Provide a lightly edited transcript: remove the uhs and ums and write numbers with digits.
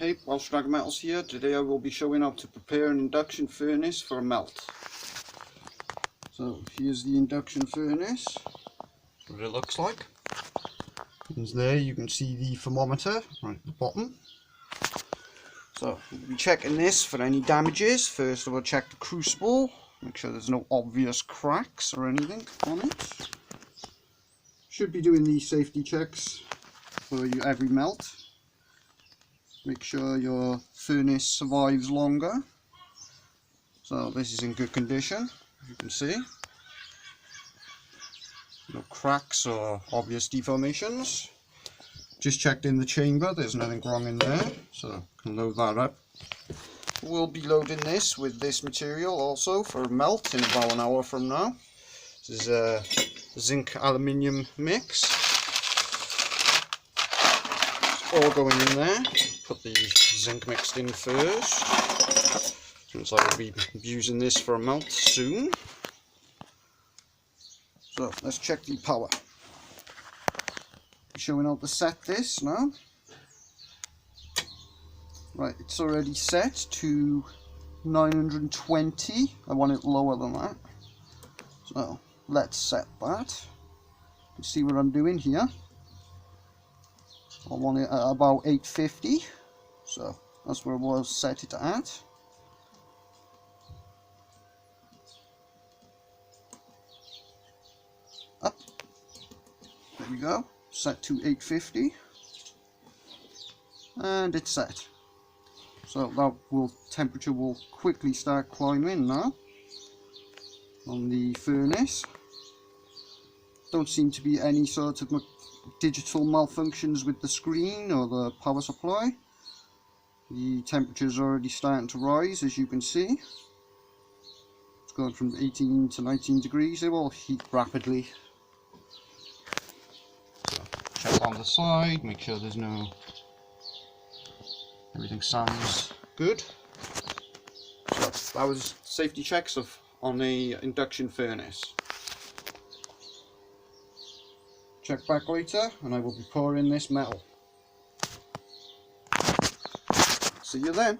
Hey, Welsh Metals here. Today I will be showing how to prepare an induction furnace for a melt. So here's the induction furnace. That's what it looks like. And there you can see the thermometer right at the bottom. So we'll be checking this for any damages. First of all, check the crucible. Make sure there's no obvious cracks or anything on it. Should be doing these safety checks for every melt. Make sure your furnace survives longer. So this is in good condition, as you can see. No cracks or obvious deformations. Just checked in the chamber, there's nothing wrong in there, so can load that up. We'll be loading this with this material also for a melt in about an hour from now. This is a zinc aluminium mix. All going in there. Put the zinc mixed in first, since I will be using this for a melt soon. So let's check the power. Showing how to set this now. Right, it's already set to 920. I want it lower than that. So let's set that. You can see what I'm doing here. I want it at about 850, so that's where I will set it at. Up. There we go. Set to 850. And it's set. So that temperature will quickly start climbing now on the furnace. Don't seem to be any sort of digital malfunctions with the screen or the power supply. The temperature is already starting to rise, as you can see. It's going from 18 to 19 degrees. It will heat rapidly. So check on the side, make sure there's no... everything sounds good. So that was safety checks on the induction furnace. Check back later and I will be pouring this metal. See you then.